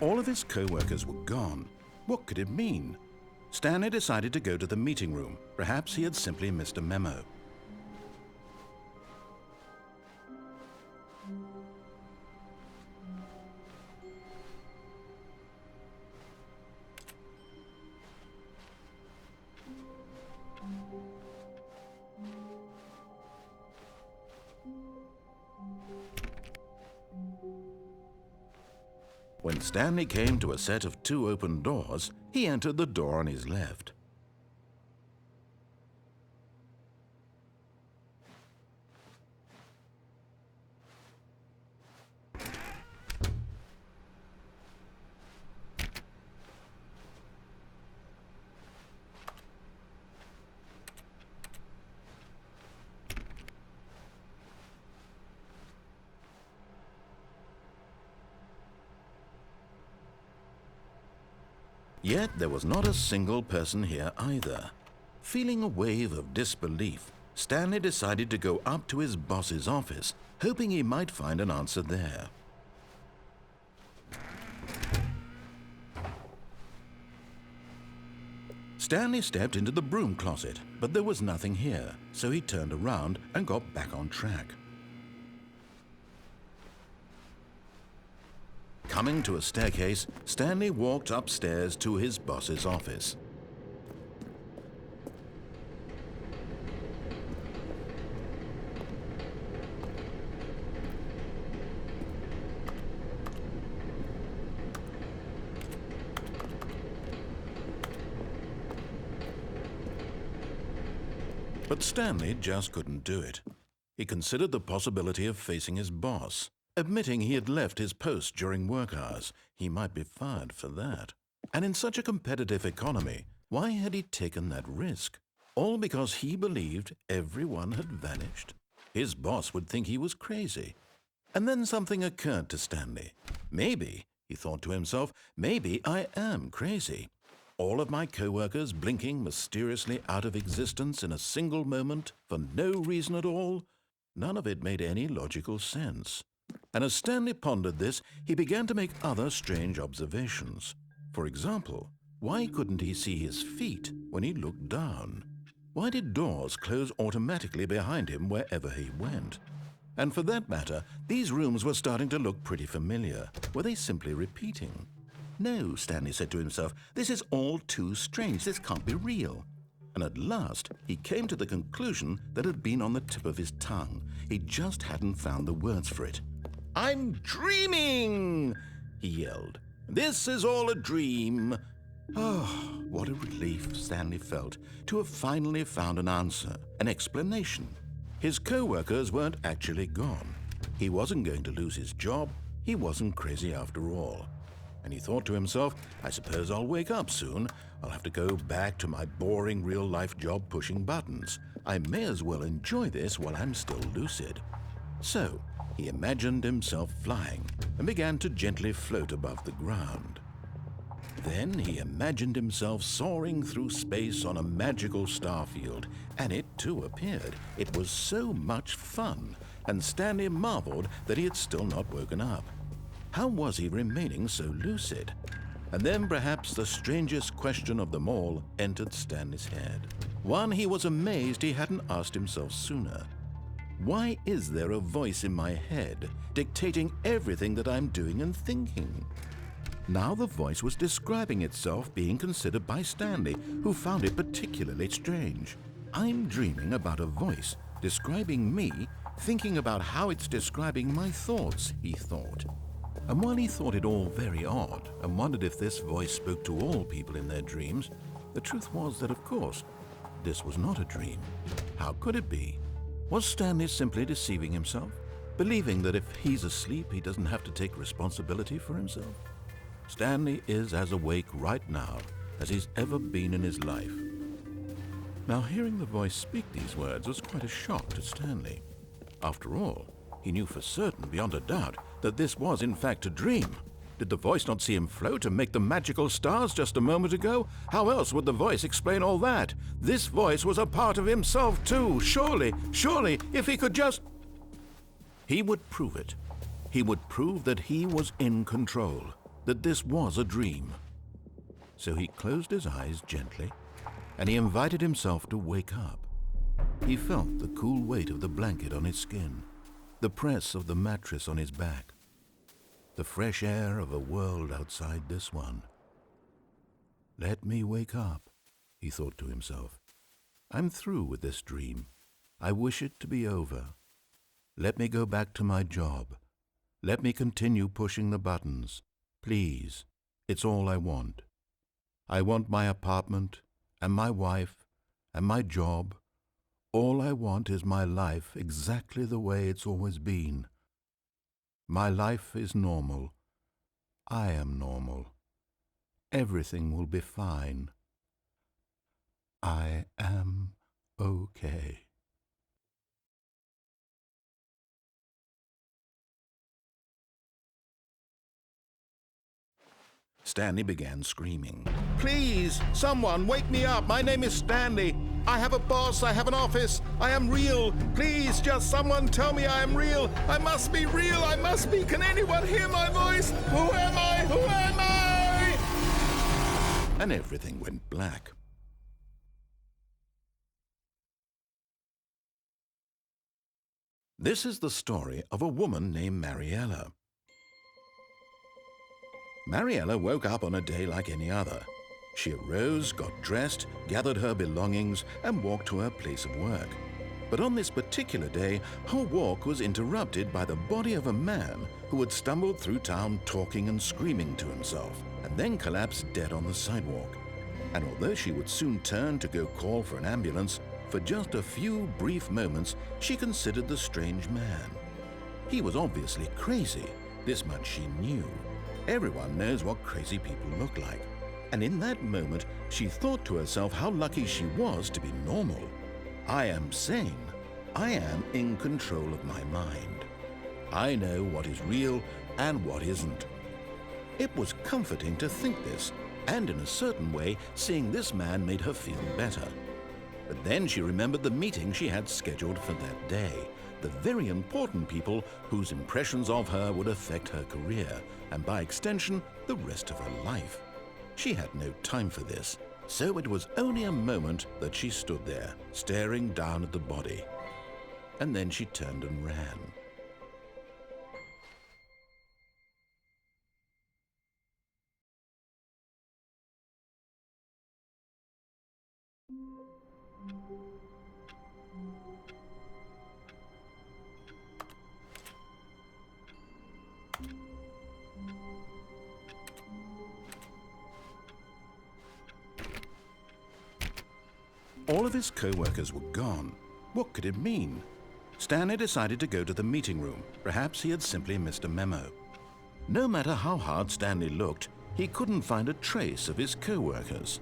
All of his co-workers were gone. What could it mean? Stanley decided to go to the meeting room. Perhaps he had simply missed a memo. When Stanley came to a set of 2 open doors, he entered the door on his left. Yet there was not a single person here either. Feeling a wave of disbelief, Stanley decided to go up to his boss's office, hoping he might find an answer there. Stanley stepped into the broom closet, but there was nothing here, so he turned around and got back on track. Coming to a staircase, Stanley walked upstairs to his boss's office. But Stanley just couldn't do it. He considered the possibility of facing his boss. Admitting he had left his post during work hours, he might be fired for that. And in such a competitive economy, why had he taken that risk? All because he believed everyone had vanished? His boss would think he was crazy. And then something occurred to Stanley. Maybe, he thought to himself, maybe I am crazy. All of my co-workers blinking mysteriously out of existence in a single moment for no reason at all? None of it made any logical sense. And as Stanley pondered this, he began to make other strange observations. For example, why couldn't he see his feet when he looked down? Why did doors close automatically behind him wherever he went? And for that matter, these rooms were starting to look pretty familiar. Were they simply repeating? No, Stanley said to himself, this is all too strange. This can't be real. And at last, he came to the conclusion that had been on the tip of his tongue. He just hadn't found the words for it. "I'm dreaming!" he yelled. "This is all a dream." Oh, what a relief Stanley felt to have finally found an answer, an explanation. His co-workers weren't actually gone. He wasn't going to lose his job. He wasn't crazy after all. And he thought to himself, I suppose I'll wake up soon. I'll have to go back to my boring real-life job pushing buttons. I may as well enjoy this while I'm still lucid. So, he imagined himself flying and began to gently float above the ground. Then he imagined himself soaring through space on a magical starfield, and it too appeared. It was so much fun, and Stanley marveled that he had still not woken up. How was he remaining so lucid? And then perhaps the strangest question of them all entered Stanley's head. One he was amazed he hadn't asked himself sooner. Why is there a voice in my head dictating everything that I'm doing and thinking? Now the voice was describing itself being considered by Stanley, who found it particularly strange. I'm dreaming about a voice describing me, thinking about how it's describing my thoughts, he thought. And while he thought it all very odd and wondered if this voice spoke to all people in their dreams, the truth was that, of course, this was not a dream. How could it be? Was Stanley simply deceiving himself? believing that if he's asleep, he doesn't have to take responsibility for himself. Stanley is as awake right now as he's ever been in his life. Now, hearing the voice speak these words was quite a shock to Stanley. After all, he knew for certain, beyond a doubt, that this was in fact a dream. Did the voice not see him float and make the magical stars just a moment ago? How else would the voice explain all that? This voice was a part of himself too. Surely, if he could just... He would prove it. He would prove that he was in control, that this was a dream. So he closed his eyes gently, and he invited himself to wake up. He felt the cool weight of the blanket on his skin, the press of the mattress on his back, the fresh air of a world outside this one. Let me wake up, he thought to himself. I'm through with this dream. I wish it to be over. Let me go back to my job. Let me continue pushing the buttons. Please, it's all I want. I want my apartment and my wife and my job. All I want is my life exactly the way it's always been. My life is normal. I am normal. Everything will be fine. I am okay. Stanley began screaming. Please, someone, wake me up. My name is Stanley. I have a boss. I have an office. I am real. Please, just someone tell me I am real. I must be real. I must be. Can anyone hear my voice? Who am I? Who am I? And everything went black. This is the story of a woman named Mariella. Mariella woke up on a day like any other. She arose, got dressed, gathered her belongings, and walked to her place of work. But on this particular day, her walk was interrupted by the body of a man who had stumbled through town talking and screaming to himself, and then collapsed dead on the sidewalk. And although she would soon turn to go call for an ambulance, for just a few brief moments she considered the strange man. He was obviously crazy. This much she knew. Everyone knows what crazy people look like. And in that moment, she thought to herself how lucky she was to be normal. I am sane. I am in control of my mind. I know what is real and what isn't. It was comforting to think this, and in a certain way, seeing this man made her feel better. But then she remembered the meeting she had scheduled for that day, the very important people whose impressions of her would affect her career, and by extension, the rest of her life. She had no time for this, so it was only a moment that she stood there, staring down at the body. And then she turned and ran. All of his co-workers were gone. What could it mean? Stanley decided to go to the meeting room. Perhaps he had simply missed a memo. No matter how hard Stanley looked, he couldn't find a trace of his co-workers.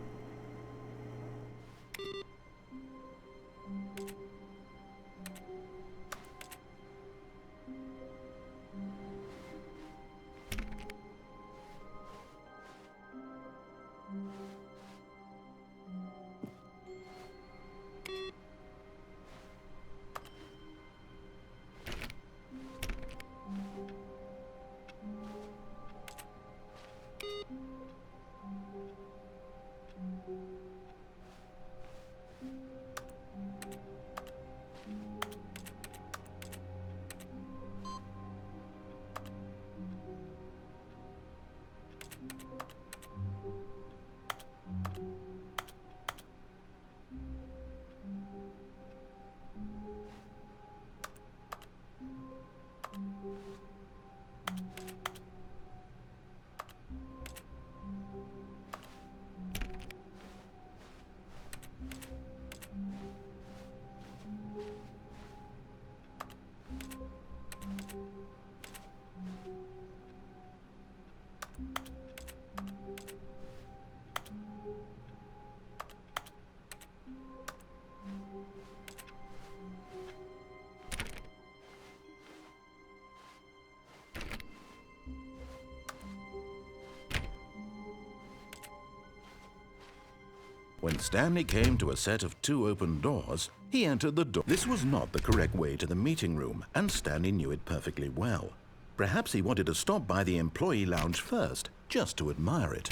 When Stanley came to a set of 2 open doors, he entered the door. This was not the correct way to the meeting room, and Stanley knew it perfectly well. Perhaps he wanted to stop by the employee lounge first, just to admire it.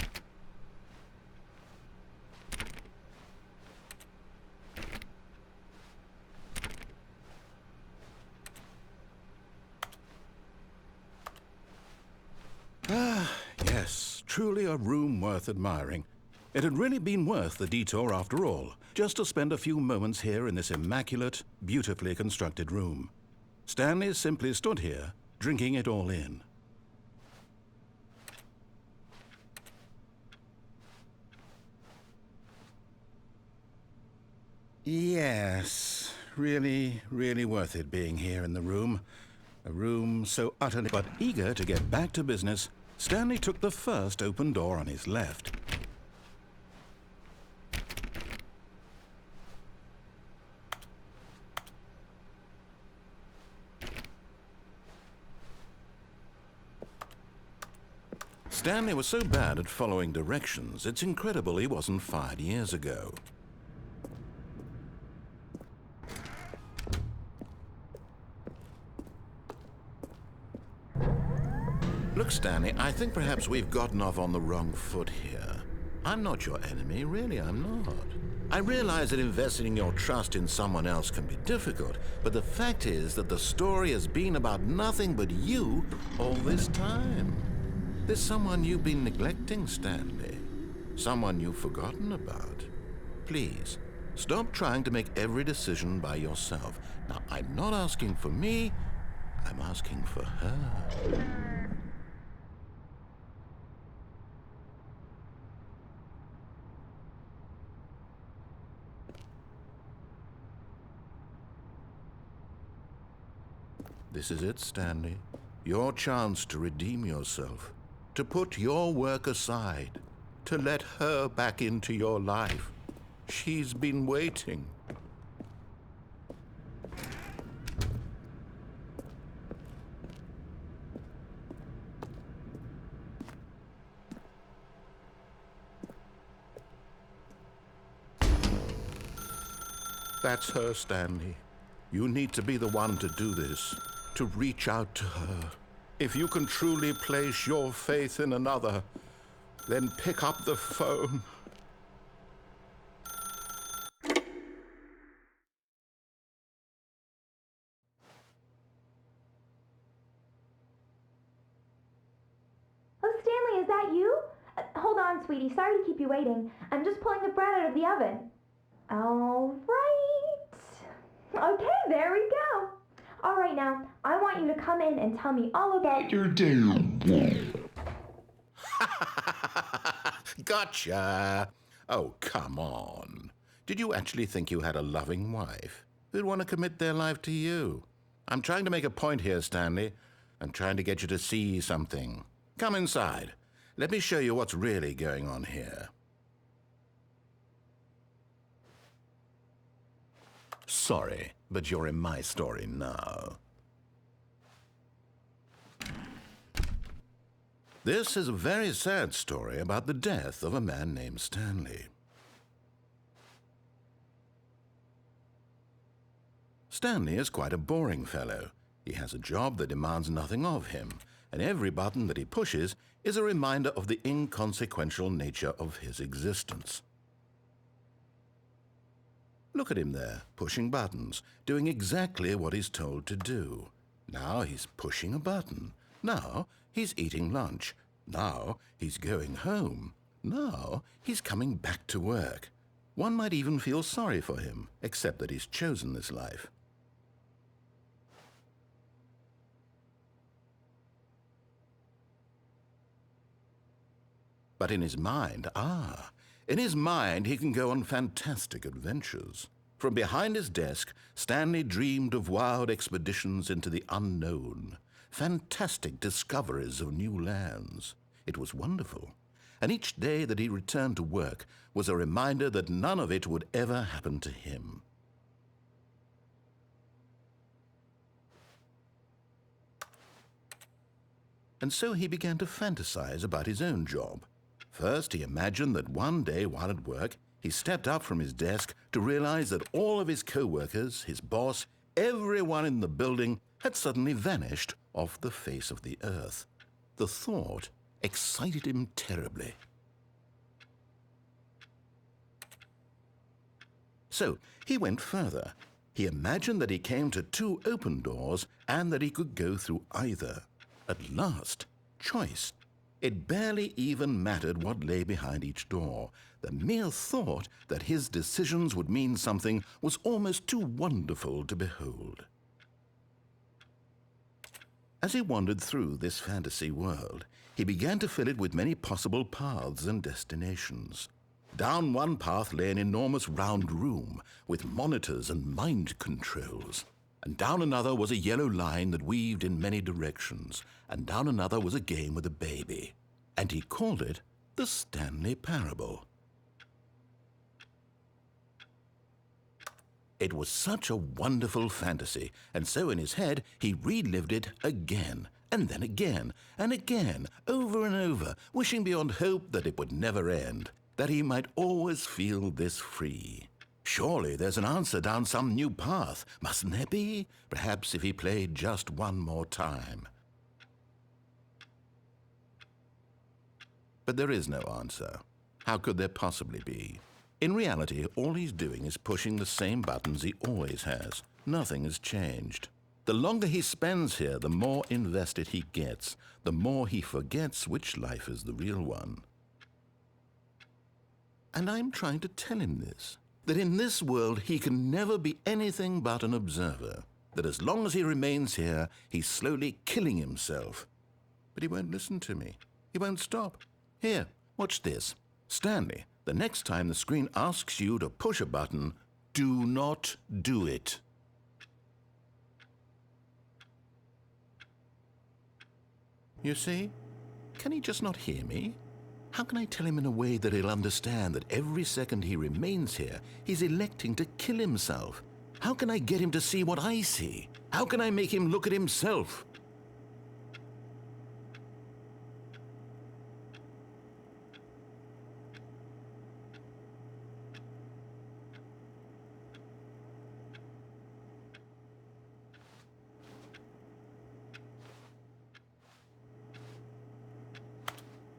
Yes, truly a room worth admiring. It had really been worth the detour after all, just to spend a few moments here in this immaculate, beautifully constructed room. Stanley simply stood here, drinking it all in. Yes, really, really worth it being here in the room. A room so utterly... But eager to get back to business, Stanley took the first open door on his left. Stanley was so bad at following directions, it's incredible he wasn't fired years ago. Look, Stanley, I think perhaps we've gotten off on the wrong foot here. I'm not your enemy, really, I'm not. I realize that investing your trust in someone else can be difficult, but the fact is that the story has been about nothing but you all this time. There's someone you've been neglecting, Stanley. Someone you've forgotten about. Please, stop trying to make every decision by yourself. Now, I'm not asking for me, I'm asking for her. This is it, Stanley. Your chance to redeem yourself, to put your work aside, to let her back into your life. She's been waiting. That's her, Stanley. You need to be the one to do this, to reach out to her. If you can truly place your faith in another, then pick up the phone. Oh, Stanley, is that you? Hold on, sweetie. Sorry to keep you waiting. I'm just pulling the bread out of the oven. All right. Okay, there we go. All right, now, I want you to come in and tell me all about your day. Gotcha. Oh, come on. Did you actually think you had a loving wife who'd want to commit their life to you? I'm trying to make a point here, Stanley. I'm trying to get you to see something. Come inside. Let me show you what's really going on here. Sorry, but you're in my story now. This is a very sad story about the death of a man named Stanley. Stanley is quite a boring fellow. He has a job that demands nothing of him, and every button that he pushes is a reminder of the inconsequential nature of his existence. Look at him there, pushing buttons, doing exactly what he's told to do. Now he's pushing a button. Now he's eating lunch. Now he's going home. Now he's coming back to work. One might even feel sorry for him, except that he's chosen this life. But in his mind, in his mind, he can go on fantastic adventures. From behind his desk, Stanley dreamed of wild expeditions into the unknown, fantastic discoveries of new lands. It was wonderful. And each day that he returned to work was a reminder that none of it would ever happen to him. And so he began to fantasize about his own job. First, he imagined that one day while at work, He stepped up from his desk to realize that all of his co-workers, his boss, everyone in the building had suddenly vanished off the face of the earth. The thought excited him terribly. So he went further. He imagined that he came to two open doors and that he could go through either. At last, choice. It barely even mattered what lay behind each door. The mere thought that his decisions would mean something was almost too wonderful to behold. As he wandered through this fantasy world, he began to fill it with many possible paths and destinations. Down one path lay an enormous round room with monitors and mind controls. And down another was a yellow line that weaved in many directions. And down another was a game with a baby. And he called it the Stanley Parable. It was such a wonderful fantasy, and so in his head he relived it again, and then again, and again, over and over, wishing beyond hope that it would never end, that he might always feel this free. Surely there's an answer down some new path, mustn't there be? Perhaps if he played just one more time. But there is no answer. How could there possibly be? In reality, all he's doing is pushing the same buttons he always has. Nothing has changed. The longer he spends here, the more invested he gets, the more he forgets which life is the real one. And I'm trying to tell him this, that in this world he can never be anything but an observer, that as long as he remains here, he's slowly killing himself. But he won't listen to me. He won't stop. Here, watch this. Stanley, the next time the screen asks you to push a button, do not do it. You see? Can he just not hear me? How can I tell him in a way that he'll understand that every second he remains here, he's electing to kill himself? How can I get him to see what I see? How can I make him look at himself?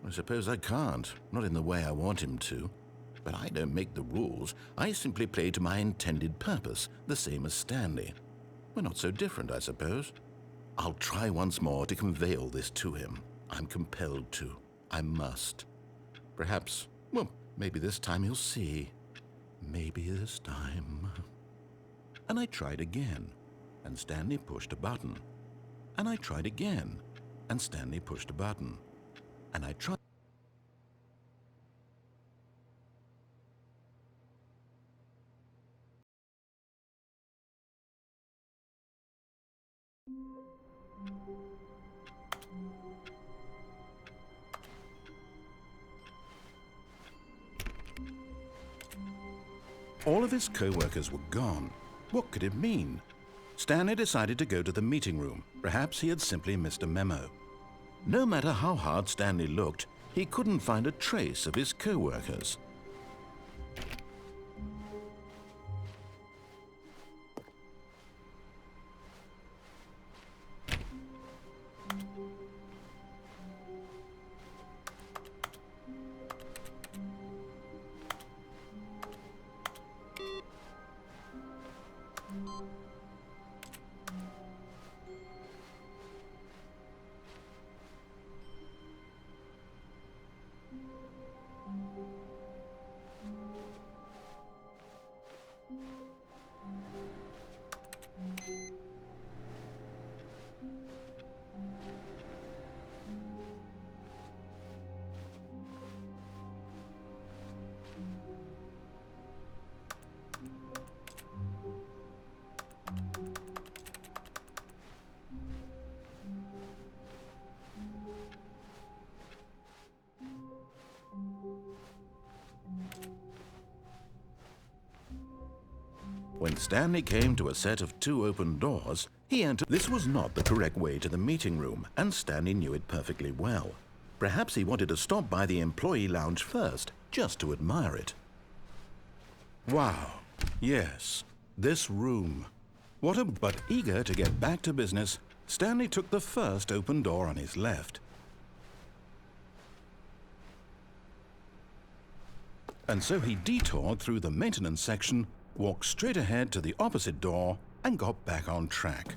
I suppose I can't, not in the way I want him to. But I don't make the rules. I simply play to my intended purpose, the same as Stanley. We're not so different, I suppose. I'll try once more to convey all this to him. I'm compelled to. I must. Perhaps, well, maybe this time he'll see. Maybe this time. And I tried again, and Stanley pushed a button. And I tried again, and Stanley pushed a button. And I tried. All of his co-workers were gone. What could it mean? Stanley decided to go to the meeting room. Perhaps he had simply missed a memo. No matter how hard Stanley looked, he couldn't find a trace of his co-workers. When Stanley came to a set of two open doors, he entered. This was not the correct way to the meeting room, and Stanley knew it perfectly well. Perhaps he wanted to stop by the employee lounge first, just to admire it. Wow. Yes, this room. But eager to get back to business, Stanley took the first open door on his left. And so he detoured through the maintenance section, walked straight ahead to the opposite door, and got back on track.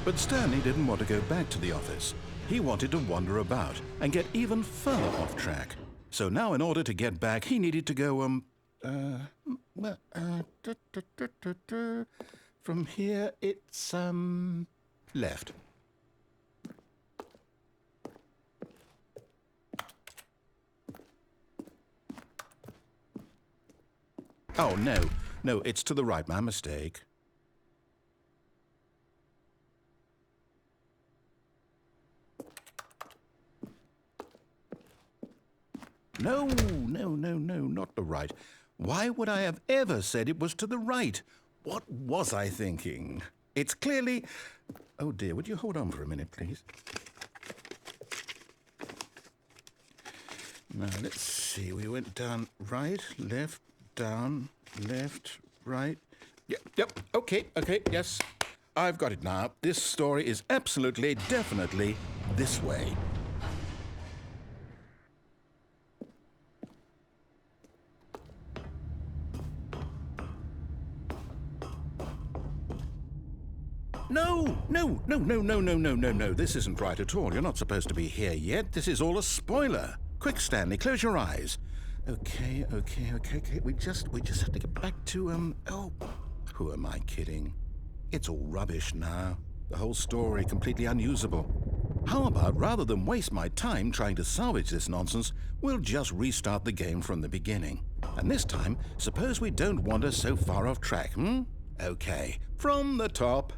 But Stanley didn't want to go back to the office. He wanted to wander about and get even further off track. So now in order to get back, he needed to go, from here it's, left. Oh, no, it's to the right, my mistake. No, not the right. Why would I have ever said it was to the right? What was I thinking? It's clearly... Oh dear, would you hold on for a minute, please? Now, let's see. We went down right, left, down, left, right. Yep, okay, yes. I've got it now. This story is absolutely, definitely this way. No. This isn't right at all. You're not supposed to be here yet. This is all a spoiler. Quick, Stanley, close your eyes. Okay. We just have to get back to, oh, who am I kidding? It's all rubbish now. The whole story completely unusable. How about, rather than waste my time trying to salvage this nonsense, we'll just restart the game from the beginning. And this time, suppose we don't wander so far off track, Okay, from the top.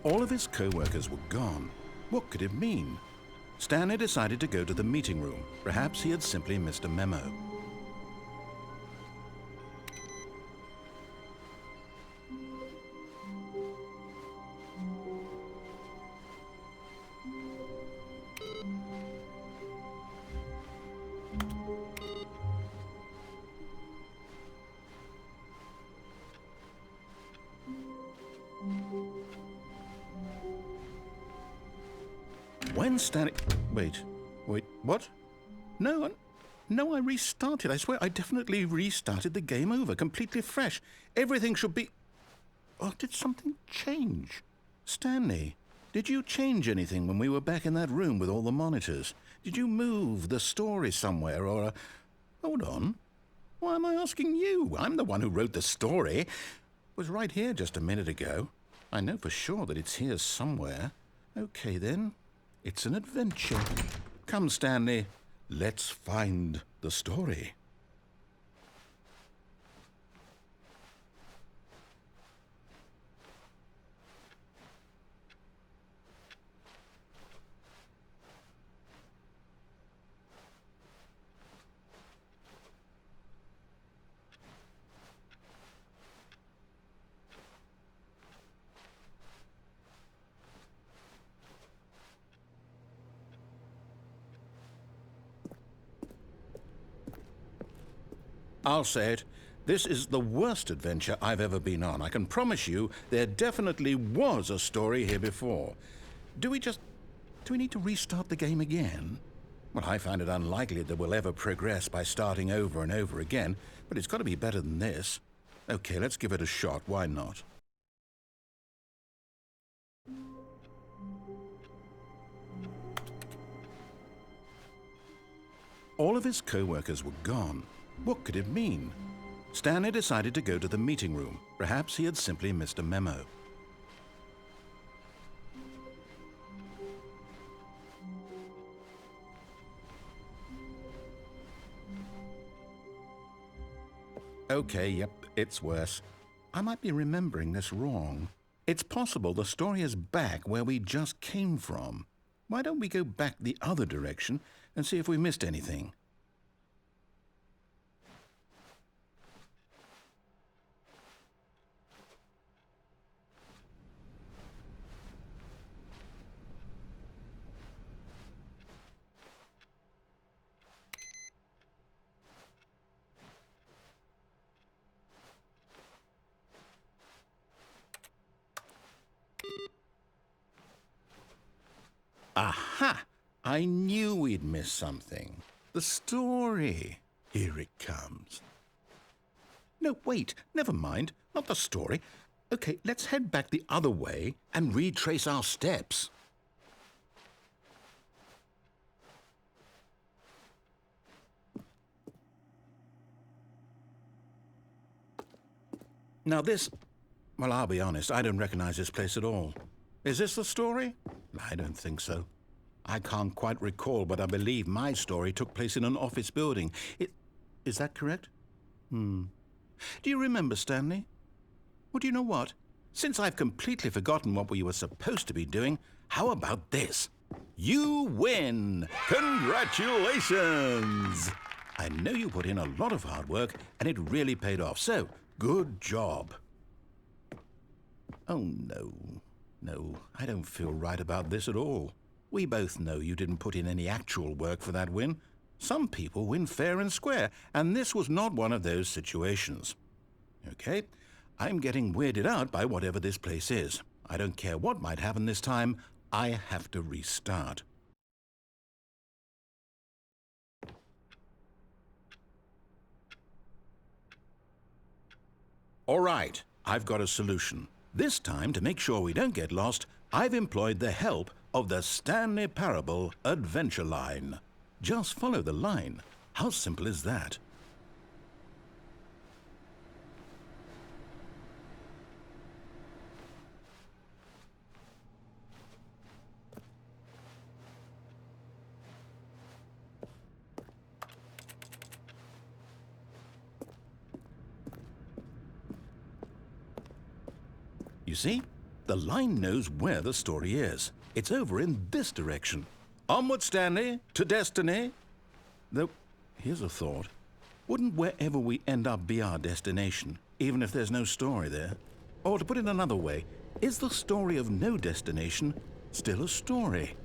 All of his co-workers were gone. What could it mean? Stanley decided to go to the meeting room. Perhaps he had simply missed a memo. When Stanley... Wait, what? No, I restarted. I swear, I definitely restarted the game over, completely fresh. Everything should be... Oh, did something change? Stanley, did you change anything when we were back in that room with all the monitors? Did you move the story somewhere, or... Hold on. Why am I asking you? I'm the one who wrote the story. It was right here just a minute ago. I know for sure that it's here somewhere. Okay, then. It's an adventure. Come, Stanley. Let's find the story. I'll say it. This is the worst adventure I've ever been on. I can promise you there definitely was a story here before. Do we need to restart the game again? Well, I find it unlikely that we'll ever progress by starting over and over again, but it's got to be better than this. Okay, let's give it a shot. Why not? All of his co-workers were gone. What could it mean? Stanley decided to go to the meeting room. Perhaps he had simply missed a memo. Okay, yep, it's worse. I might be remembering this wrong. It's possible the story is back where we just came from. Why don't we go back the other direction and see if we missed anything? I knew we'd miss something. The story. Here it comes. No, wait, never mind. Not the story. Okay, let's head back the other way and retrace our steps. Now this, well, I'll be honest, I don't recognize this place at all. Is this the story? I don't think so. I can't quite recall, but I believe my story took place in an office building. Is that correct? Do you remember, Stanley? Well, do you know what? Since I've completely forgotten what we were supposed to be doing, how about this? You win! Congratulations! I know you put in a lot of hard work, and it really paid off, so good job. Oh, no. No, I don't feel right about this at all. We both know you didn't put in any actual work for that win. Some people win fair and square, and this was not one of those situations. Okay, I'm getting weirded out by whatever this place is. I don't care what might happen this time. I have to restart. All right, I've got a solution. This time, to make sure we don't get lost, I've employed the help of the Stanley Parable Adventure Line. Just follow the line. How simple is that? You see? The line knows where the story is. It's over in this direction. Onward, Stanley, to destiny. Though, here's a thought. Wouldn't wherever we end up be our destination, even if there's no story there? Or to put it another way, is the story of no destination still a story?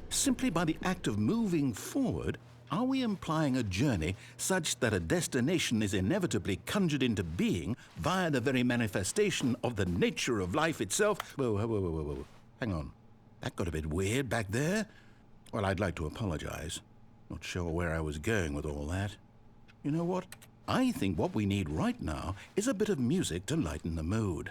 Simply by the act of moving forward, are we implying a journey such that a destination is inevitably conjured into being via the very manifestation of the nature of life itself? Whoa. Hang on. That got a bit weird back there. Well, I'd like to apologize. Not sure where I was going with all that. You know what? I think what we need right now is a bit of music to lighten the mood.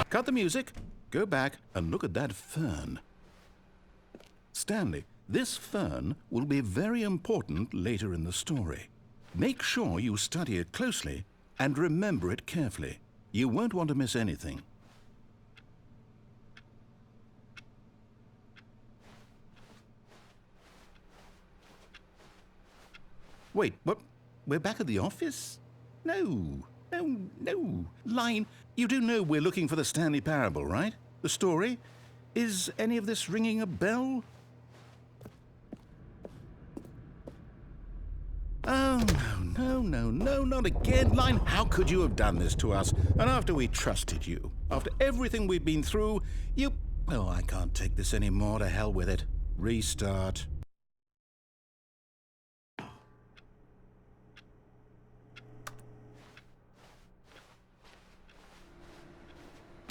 Cut the music, go back and look at that fern. Stanley, this fern will be very important later in the story. Make sure you study it closely and remember it carefully. You won't want to miss anything. Wait, what? We're back at the office? No. Line, you do know we're looking for the Stanley Parable, right? The story? Is any of this ringing a bell? Oh, no, not again. Line, how could you have done this to us? And after we trusted you, after everything we've been through, you... Oh, I can't take this anymore. To hell with it. Restart.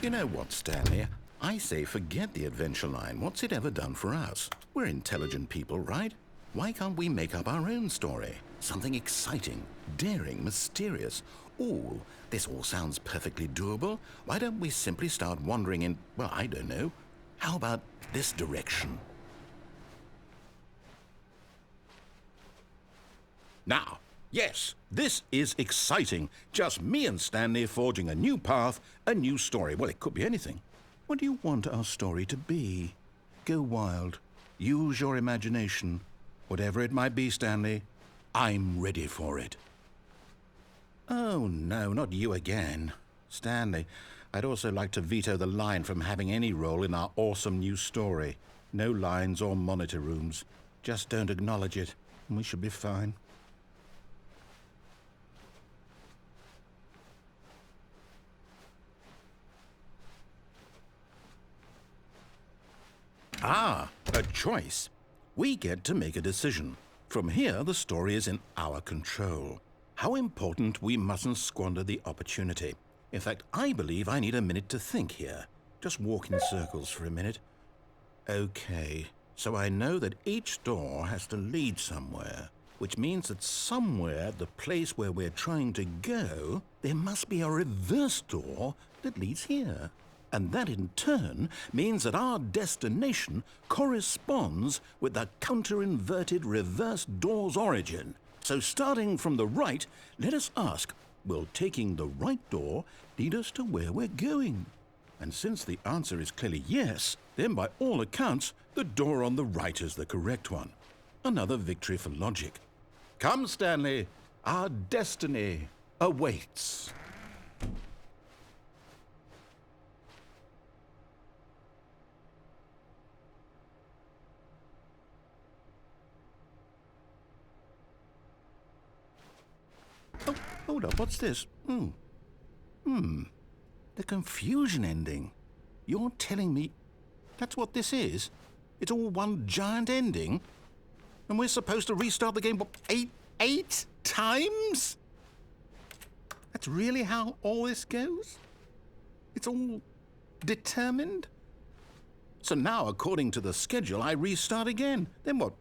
You know what, Stanley? I say forget the adventure line. What's it ever done for us? We're intelligent people, right? Why can't we make up our own story? Something exciting, daring, mysterious. Ooh, this all sounds perfectly doable. Why don't we simply start wandering in, well, I don't know. How about this direction? Now, yes, this is exciting. Just me and Stanley forging a new path, a new story. Well, it could be anything. What do you want our story to be? Go wild. Use your imagination. Whatever it might be, Stanley, I'm ready for it. Oh, no, not you again. Stanley, I'd also like to veto the line from having any role in our awesome new story. No lines or monitor rooms. Just don't acknowledge it, and we should be fine. Ah, a choice. We get to make a decision. From here, the story is in our control. How important, we mustn't squander the opportunity. In fact, I believe I need a minute to think here. Just walk in circles for a minute. Okay, so I know that each door has to lead somewhere, which means that somewhere, the place where we're trying to go, there must be a reverse door that leads here. And that in turn means that our destination corresponds with the counter-inverted reverse door's origin. So starting from the right, let us ask, will taking the right door lead us to where we're going? And since the answer is clearly yes, then by all accounts, the door on the right is the correct one. Another victory for logic. Come, Stanley, our destiny awaits. Oh, hold up, what's this? The confusion ending. You're telling me that's what this is? It's all one giant ending? And we're supposed to restart the game, what, eight times? That's really how all this goes? It's all determined? So now, according to the schedule, I restart again. Then what?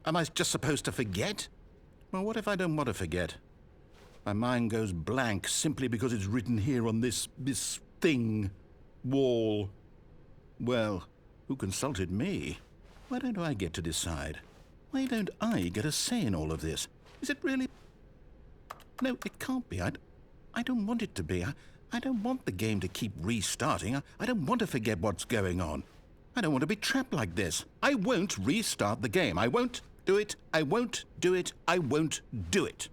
Am I just supposed to forget? Well, what if I don't want to forget? My mind goes blank simply because it's written here on this thing, wall. Well, who consulted me? Why don't I get to decide? Why don't I get a say in all of this? Is it really? No, it can't be. I don't want it to be. I don't want the game to keep restarting. I don't want to forget what's going on. I don't want to be trapped like this. I won't restart the game. I won't do it. I won't do it. I won't do it.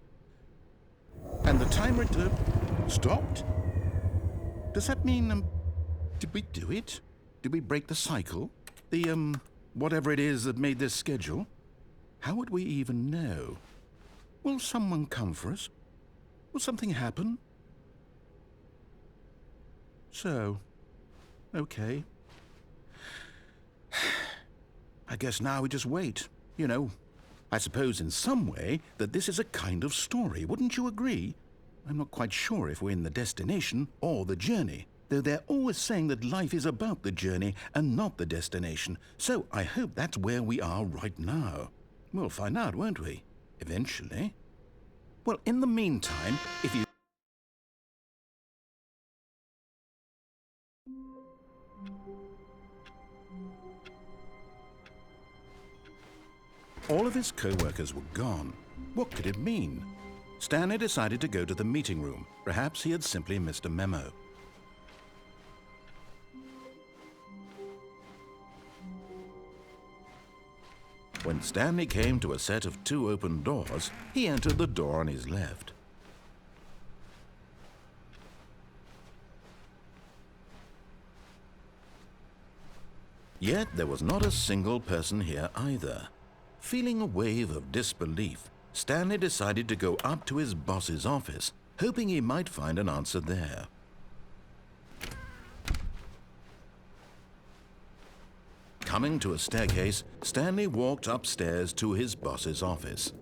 And the timer stopped? Does that mean, did we do it? Did we break the cycle? The, whatever it is that made this schedule? How would we even know? Will someone come for us? Will something happen? So, okay. I guess now we just wait, you know. I suppose in some way that this is a kind of story, wouldn't you agree? I'm not quite sure if we're in the destination or the journey, though they're always saying that life is about the journey and not the destination, so I hope that's where we are right now. We'll find out, won't we? Eventually. Well, in the meantime, if you... All of his co-workers were gone. What could it mean? Stanley decided to go to the meeting room. Perhaps he had simply missed a memo. When Stanley came to a set of 2 open doors, he entered the door on his left. Yet there was not a single person here either. Feeling a wave of disbelief, Stanley decided to go up to his boss's office, hoping he might find an answer there. Coming to a staircase, Stanley walked upstairs to his boss's office.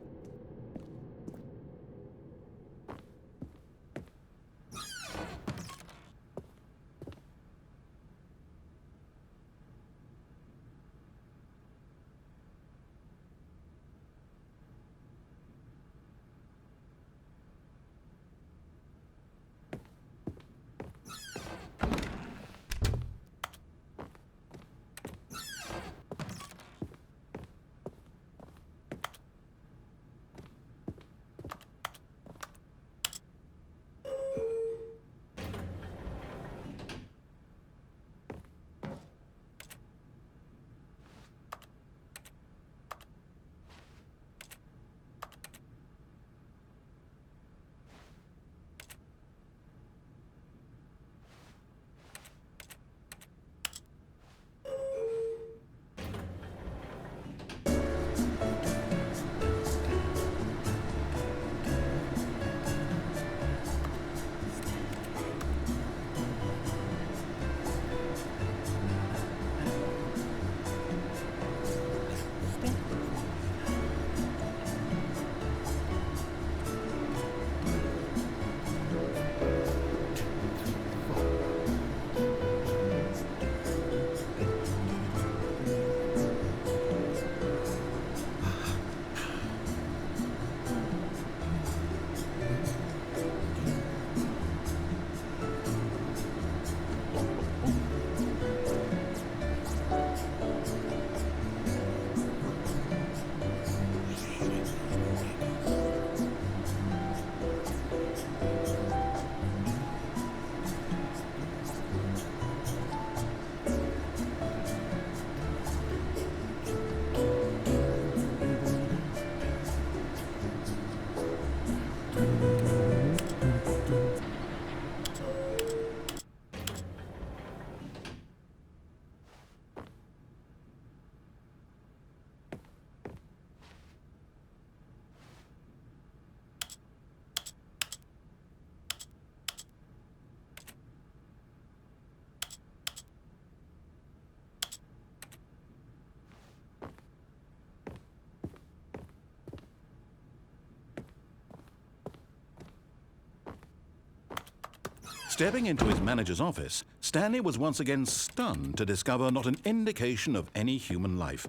Stepping into his manager's office, Stanley was once again stunned to discover not an indication of any human life.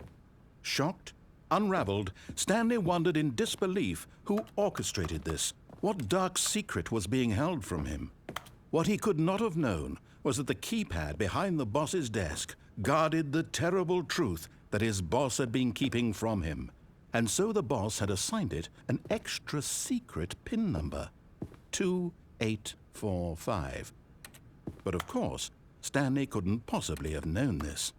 Shocked, unraveled, Stanley wondered in disbelief who orchestrated this. What dark secret was being held from him? What he could not have known was that the keypad behind the boss's desk guarded the terrible truth that his boss had been keeping from him. And so the boss had assigned it an extra secret PIN number, 2845. But of course, Stanley couldn't possibly have known this.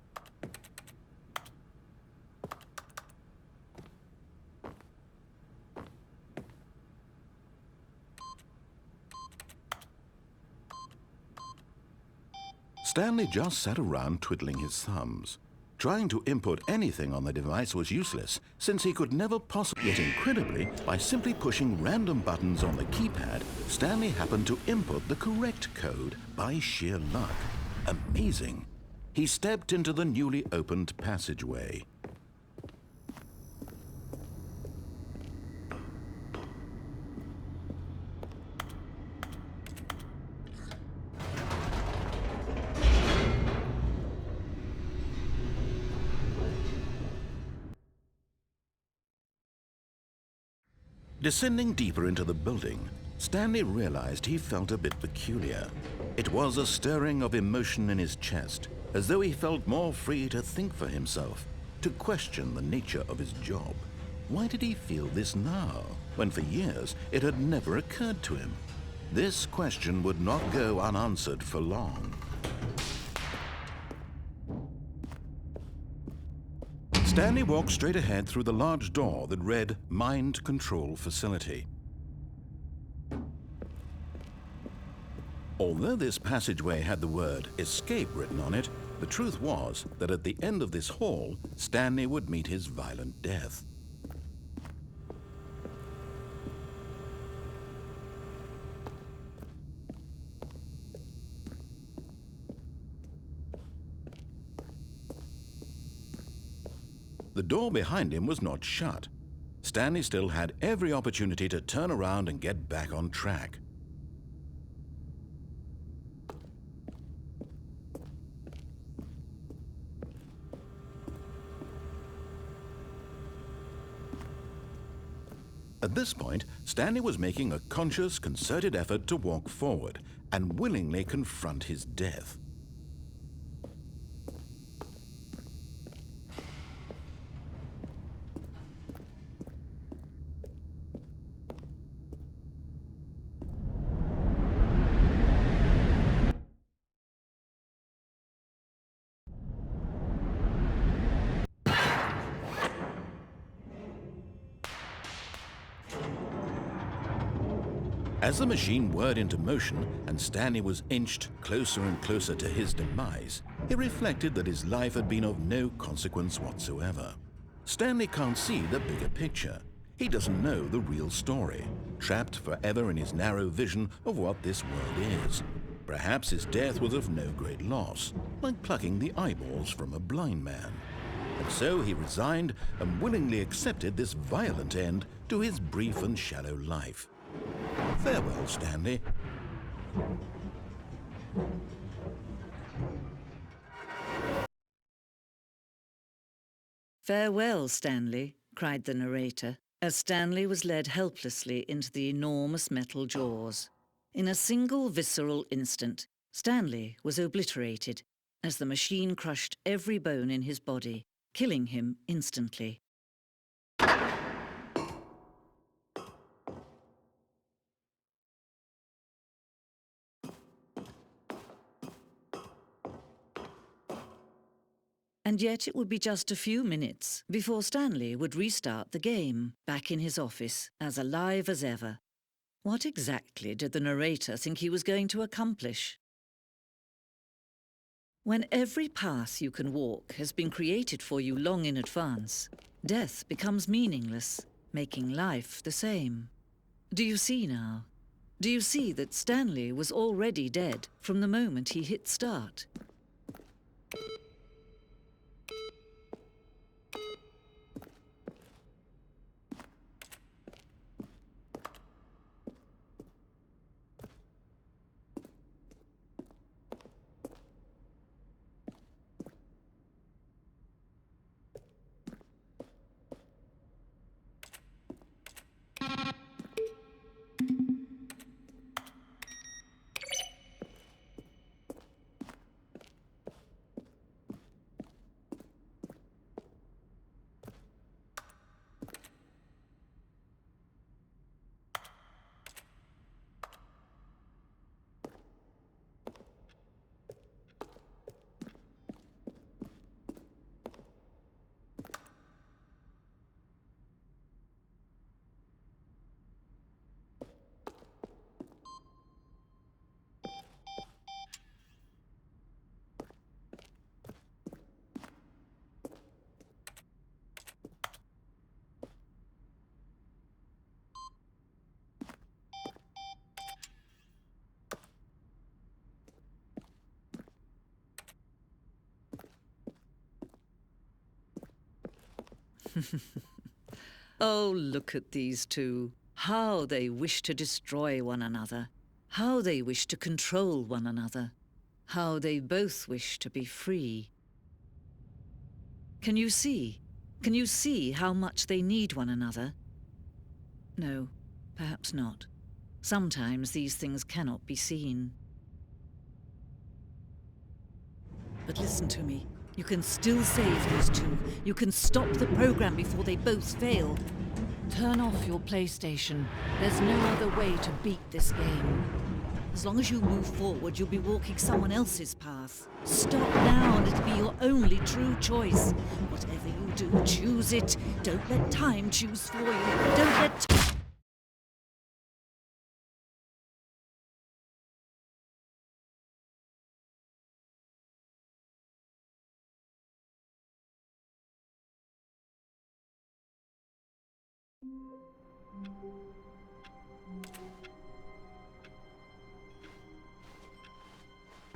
Stanley just sat around twiddling his thumbs. Trying to input anything on the device was useless, since he could never possibly. Yet incredibly, by simply pushing random buttons on the keypad, Stanley happened to input the correct code by sheer luck. Amazing. He stepped into the newly opened passageway. Descending deeper into the building, Stanley realized he felt a bit peculiar. It was a stirring of emotion in his chest, as though he felt more free to think for himself, to question the nature of his job. Why did he feel this now, when for years it had never occurred to him? This question would not go unanswered for long. Stanley walked straight ahead through the large door that read Mind Control Facility. Although this passageway had the word Escape written on it, the truth was that at the end of this hall, Stanley would meet his violent death. The door behind him was not shut. Stanley still had every opportunity to turn around and get back on track. At this point, Stanley was making a conscious, concerted effort to walk forward and willingly confront his death. As the machine whirred into motion and Stanley was inched closer and closer to his demise, he reflected that his life had been of no consequence whatsoever. Stanley can't see the bigger picture. He doesn't know the real story, trapped forever in his narrow vision of what this world is. Perhaps his death was of no great loss, like plucking the eyeballs from a blind man. And so he resigned and willingly accepted this violent end to his brief and shallow life. Farewell, Stanley. "Farewell, Stanley," cried the narrator, as Stanley was led helplessly into the enormous metal jaws. In a single visceral instant, Stanley was obliterated as the machine crushed every bone in his body, killing him instantly. And yet it would be just a few minutes before Stanley would restart the game, back in his office, as alive as ever. What exactly did the narrator think he was going to accomplish? When every path you can walk has been created for you long in advance, death becomes meaningless, making life the same. Do you see now? Do you see that Stanley was already dead from the moment he hit start? Oh, look at these two. How they wish to destroy one another. How they wish to control one another. How they both wish to be free. Can you see? Can you see how much they need one another? No, perhaps not. Sometimes these things cannot be seen. But listen to me. You can still save those two. You can stop the program before they both fail. Turn off your PlayStation. There's no other way to beat this game. As long as you move forward, you'll be walking someone else's path. Stop now and it'll be your only true choice. Whatever you do, choose it. Don't let time choose for you. Don't let...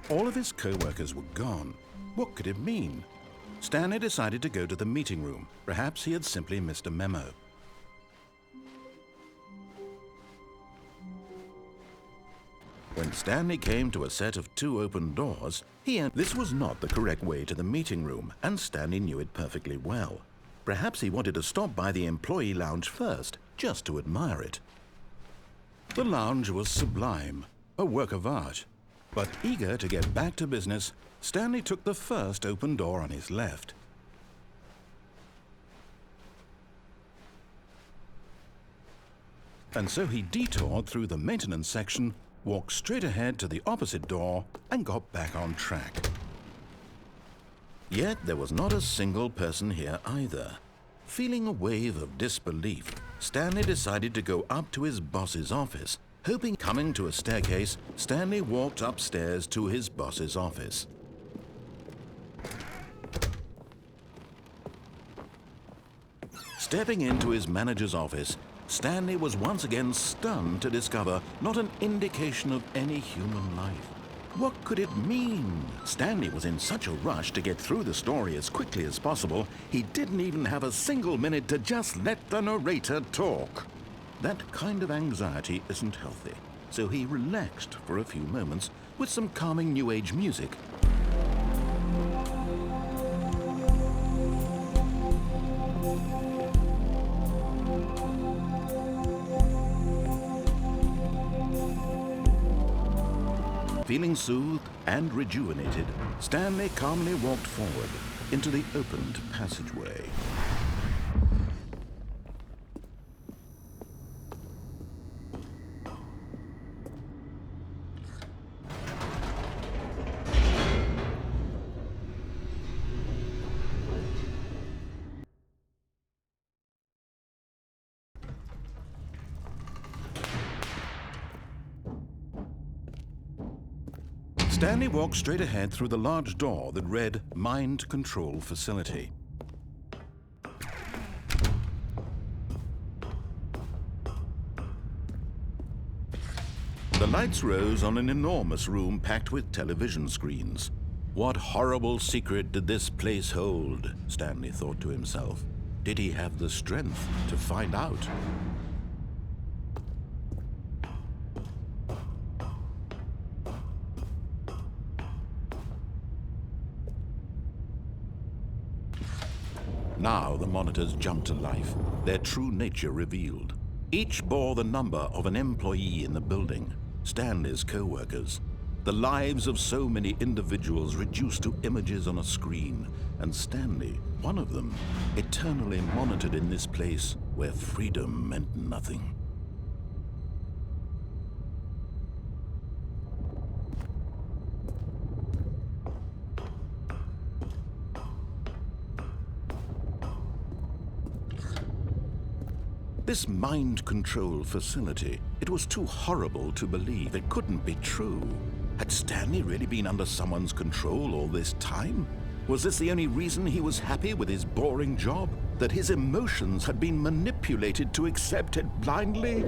All of his co-workers were gone. What could it mean? Stanley decided to go to the meeting room. Perhaps he had simply missed a memo. When Stanley came to a set of 2 open doors, this was not the correct way to the meeting room, and Stanley knew it perfectly well. Perhaps he wanted to stop by the employee lounge first, just to admire it. The lounge was sublime, a work of art. But eager to get back to business, Stanley took the first open door on his left. And so he detoured through the maintenance section, walked straight ahead to the opposite door, and got back on track. Yet there was not a single person here either. Feeling a wave of disbelief, Stanley decided to go up to his boss's office. Hoping, coming to a staircase, Stanley walked upstairs to his boss's office. Stepping into his manager's office, Stanley was once again stunned to discover not an indication of any human life. What could it mean? Stanley was in such a rush to get through the story as quickly as possible, he didn't even have a single minute to just let the narrator talk. That kind of anxiety isn't healthy, so he relaxed for a few moments with some calming New Age music. Feeling soothed and rejuvenated, Stanley calmly walked forward into the opened passageway. Stanley walked straight ahead through the large door that read Mind Control Facility. The lights rose on an enormous room packed with television screens. What horrible secret did this place hold? Stanley thought to himself. Did he have the strength to find out? Now the monitors jumped to life, their true nature revealed. Each bore the number of an employee in the building, Stanley's co-workers. The lives of so many individuals reduced to images on a screen, and Stanley, one of them, eternally monitored in this place where freedom meant nothing. This mind control facility, it was too horrible to believe. It couldn't be true. Had Stanley really been under someone's control all this time? Was this the only reason he was happy with his boring job? That his emotions had been manipulated to accept it blindly?